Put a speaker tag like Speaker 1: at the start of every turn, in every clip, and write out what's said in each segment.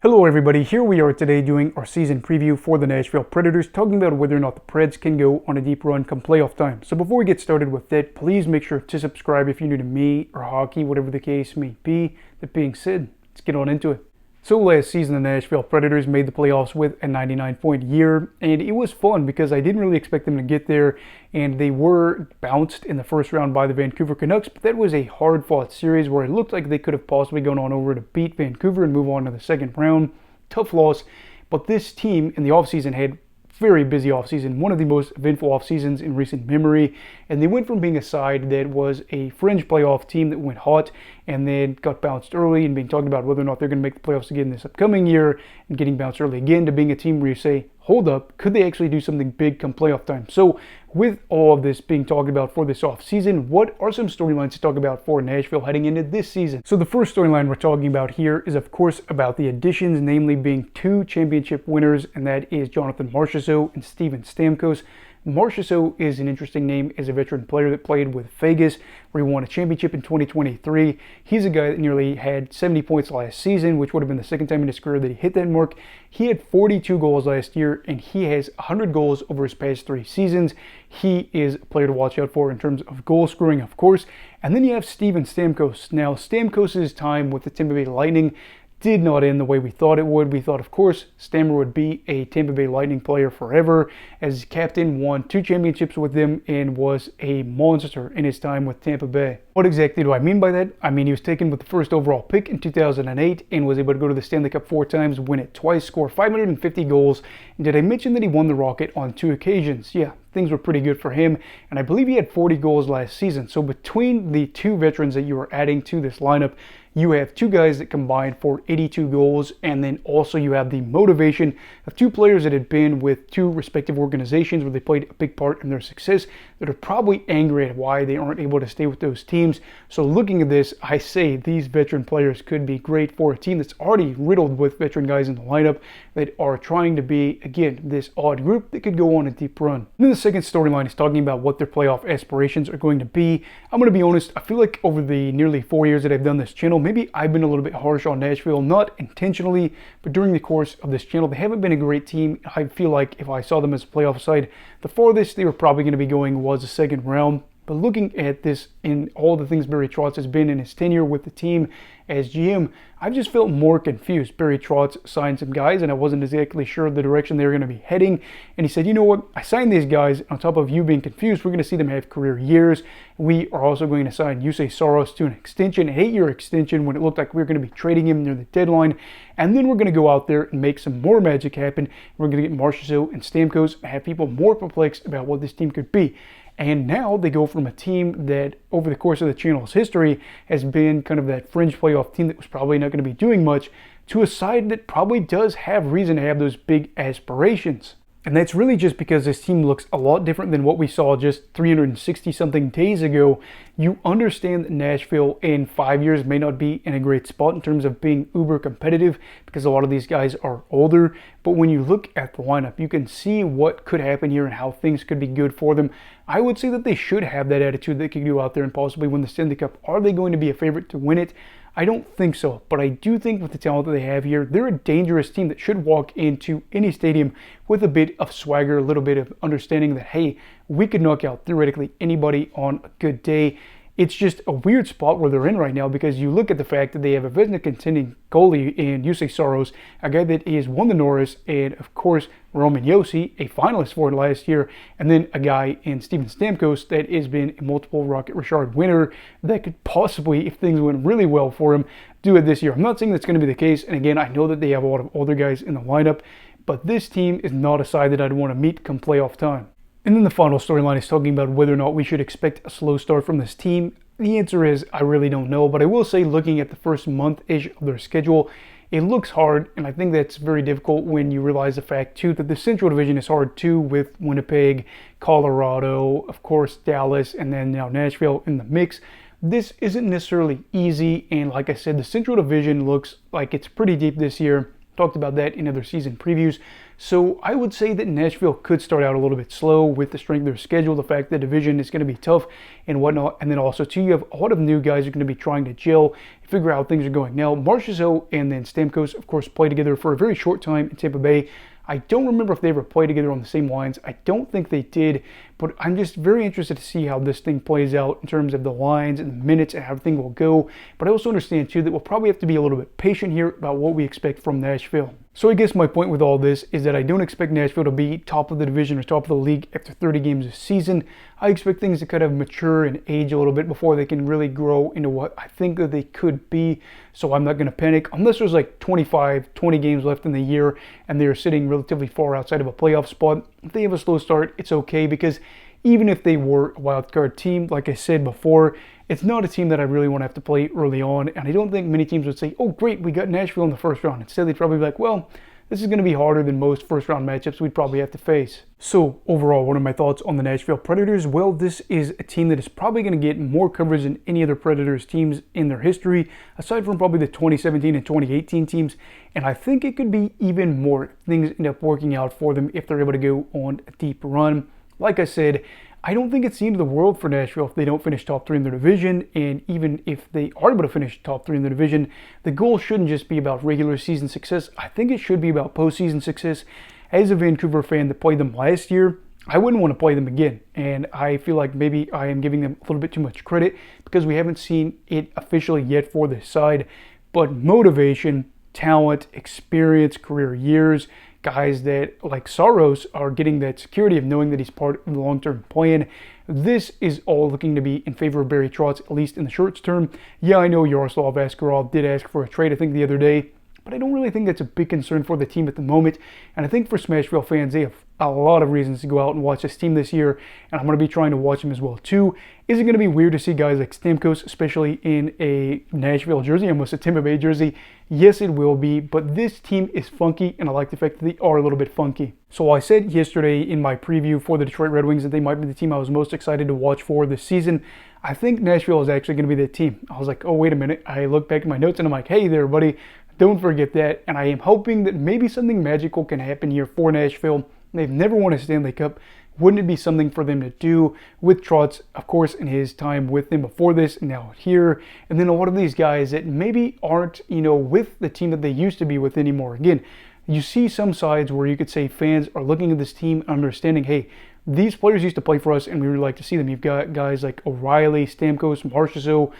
Speaker 1: Hello everybody, here we are today doing our season preview for the Nashville Predators, talking about whether or not the Preds can go on a deep run come playoff time. So before we get started with that, please make sure to subscribe if you're new to me or hockey, whatever the case may be. That being said, let's get on into it. So last season, the Nashville Predators made the playoffs with a 99-point year, and it was fun because I didn't really expect them to get there, and they were bounced in the first round by the Vancouver Canucks, but that was a hard-fought series where it looked like they could have possibly gone on over to beat Vancouver and move on to the second round. Tough loss, but this team in the offseason had very busy offseason, one of the most eventful off seasons in recent memory, and they went from being a side that was a fringe playoff team that went hot and then got bounced early and being talked about whether or not they're going to make the playoffs again this upcoming year and getting bounced early again to being a team where you say, hold up, could they actually do something big come playoff time? So with all of this being talked about for this offseason, what are some storylines to talk about for Nashville heading into this season? So the first storyline we're talking about here is, of course, about the additions, namely being two championship winners, and that is Jonathan Marchessault and Steven Stamkos. Marchessault is an interesting name as a veteran player that played with Vegas, where he won a championship in 2023. He's a guy that nearly had 70 points last season, which would have been the second time in his career that he hit that mark. He had 42 goals last year, and he has 100 goals over his past 3 seasons. He is a player to watch out for in terms of goal scoring, of course. And then you have Steven Stamkos. Now, Stamkos' time with the Tampa Bay Lightning did not end the way we thought it would. We thought, of course, Stammer would be a Tampa Bay Lightning player forever, as captain, won 2 championships with them, and was a monster in his time with Tampa Bay. What exactly do I mean by that? I mean, he was taken with the first overall pick in 2008 and was able to go to the Stanley Cup 4 times, win it twice, score 550 goals. And did I mention that he won the Rocket on 2 occasions? Yeah, things were pretty good for him, and I believe he had 40 goals last season. So between the 2 veterans that you are adding to this lineup, you have 2 guys that combined for 82 goals, and then also you have the motivation of 2 players that had been with 2 respective organizations where they played a big part in their success that are probably angry at why they aren't able to stay with those teams. So looking at this, I say these veteran players could be great for a team that's already riddled with veteran guys in the lineup that are trying to be, again, this odd group that could go on a deep run. And then the second storyline is talking about what their playoff aspirations are going to be. I'm going to be honest, I feel like over the nearly 4 years that I've done this channel, maybe I've been a little bit harsh on Nashville, not intentionally, but during the course of this channel, they haven't been a great team. I feel like if I saw them as a playoff side, the farthest they were probably going to be going was the second round. But looking at this in all the things Barry Trotz has been in his tenure with the team as GM, I've just felt more confused. Barry Trotz signed some guys, and I wasn't exactly sure the direction they were going to be heading. And he said, you know what, I signed these guys. On top of you being confused, we're going to see them have career years. We are also going to sign Juuse Saros to an extension, an 8-year extension, when it looked like we were going to be trading him near the deadline. And then we're going to go out there and make some more magic happen. We're going to get Marchessault and Stamkos and have people more perplexed about what this team could be. And now they go from a team that over the course of the channel's history has been kind of that fringe playoff team that was probably not going to be doing much, to a side that probably does have reason to have those big aspirations. And that's really just because this team looks a lot different than what we saw just 360 something days ago. You understand that Nashville in 5 years may not be in a great spot in terms of being uber competitive because a lot of these guys are older. But when you look at the lineup, you can see what could happen here and how things could be good for them. I would say that they should have that attitude that could go out there and possibly win the Stanley Cup. Are they going to be a favorite to win it? I don't think so, but I do think with the talent that they have here, they're a dangerous team that should walk into any stadium with a bit of swagger, a little bit of understanding that, hey, we could knock out theoretically anybody on a good day. It's just a weird spot where they're in right now because you look at the fact that they have a Vezina contending goalie in Juuse Saros, a guy that has won the Norris, and of course Roman Josi, a finalist for it last year, and then a guy in Steven Stamkos that has been a multiple Rocket Richard winner that could possibly, if things went really well for him, do it this year. I'm not saying that's going to be the case, and again, I know that they have a lot of older guys in the lineup, but this team is not a side that I'd want to meet come playoff time. And then the final storyline is talking about whether or not we should expect a slow start from this team. The answer is I really don't know, but I will say looking at the first month-ish of their schedule, it looks hard, and I think that's very difficult when you realize the fact, too, that the Central Division is hard, too, with Winnipeg, Colorado, of course, Dallas, and then now Nashville in the mix. This isn't necessarily easy, and like I said, the Central Division looks like it's pretty deep this year. talked about that in other season previews. So I would say that Nashville could start out a little bit slow with the strength of their schedule, the fact that the division is going to be tough and whatnot. And then also, too, you have a lot of new guys who are going to be trying to gel, figure out how things are going. Now, Marchessault and then Stamkos, of course, played together for a very short time in Tampa Bay. I don't remember if they ever played together on the same lines. I don't think they did, but I'm just very interested to see how this thing plays out in terms of the lines and the minutes and how everything will go. But I also understand, too, that we'll probably have to be a little bit patient here about what we expect from Nashville. So I guess my point with all this is that I don't expect Nashville to be top of the division or top of the league after 30 games this season. I expect things to kind of mature and age a little bit before they can really grow into what I think that they could be. So I'm not going to panic unless there's like 20 games left in the year and they're sitting relatively far outside of a playoff spot. If they have a slow start, it's okay, because even if they were a wild card team, like I said before, it's not a team that I really want to have to play early on. And I don't think many teams would say, oh, great, we got Nashville in the first round. Instead, they'd probably be like, well, this is going to be harder than most first-round matchups we'd probably have to face. So, overall, what are my thoughts on the Nashville Predators? Well, this is a team that is probably going to get more coverage than any other Predators teams in their history, aside from probably the 2017 and 2018 teams. And I think it could be even more if things end up working out for them if they're able to go on a deep run. Like I said, I don't think it's the end of the world for Nashville if they don't finish top 3 in their division, and even if they are able to finish top 3 in their division, the goal shouldn't just be about regular season success. I think it should be about postseason success. As a Vancouver fan that played them last year, I wouldn't want to play them again, and I feel like maybe I am giving them a little bit too much credit because we haven't seen it officially yet for this side. But motivation, talent, experience, career years, guys that, like Saros, are getting that security of knowing that he's part of the long-term plan. This is all looking to be in favor of Barry Trotz, at least in the short term. Yeah, I know Yaroslav Askarov did ask for a trade, I think, the other day, but I don't really think that's a big concern for the team at the moment. And I think for Smashville fans, they have a lot of reasons to go out and watch this team this year, and I'm going to be trying to watch them as well too. Is it going to be weird to see guys like Stamkos, especially in a Nashville jersey, almost a Tampa Bay jersey? Yes, it will be, but this team is funky, and I like the fact that they are a little bit funky. So I said yesterday in my preview for the Detroit Red Wings that they might be the team I was most excited to watch for this season. I think Nashville is actually going to be that team. I was like, oh, wait a minute. I look back at my notes, and I'm like, hey there, buddy, don't forget that. And I am hoping that maybe something magical can happen here for Nashville. They've never won a Stanley Cup. Wouldn't it be something for them to do with Trotz, of course, in his time with them before this and now here? And then a lot of these guys that maybe aren't, with the team that they used to be with anymore. Again, you see some sides where you could say fans are looking at this team and understanding, hey, these players used to play for us and we would like to see them. You've got guys like O'Reilly, Stamkos, Marchessault.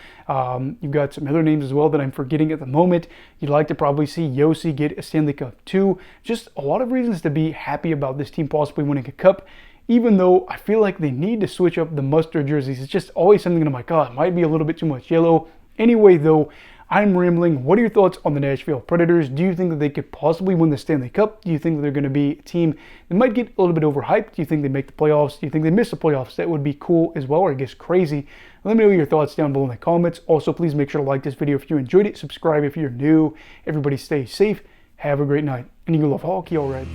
Speaker 1: You've got some other names as well that I'm forgetting at the moment. You'd like to probably see Yossi get a Stanley Cup too. Just a lot of reasons to be happy about this team possibly winning a cup, even though I feel like they need to switch up the mustard jerseys. It's just always something that I'm like, oh, it might be a little bit too much yellow. Anyway, though, I'm rambling. What are your thoughts on the Nashville Predators? Do you think that they could possibly win the Stanley Cup? Do you think that they're going to be a team that might get a little bit overhyped? Do you think they make the playoffs? Do you think they miss the playoffs? That would be cool as well, or I guess crazy. Let me know your thoughts down below in the comments. Also, please make sure to like this video if you enjoyed it. Subscribe if you're new. Everybody stay safe. Have a great night. And you love hockey, all right.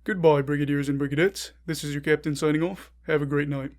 Speaker 1: Goodbye, Brigadiers and Brigadettes. This is your captain signing off. Have a great night.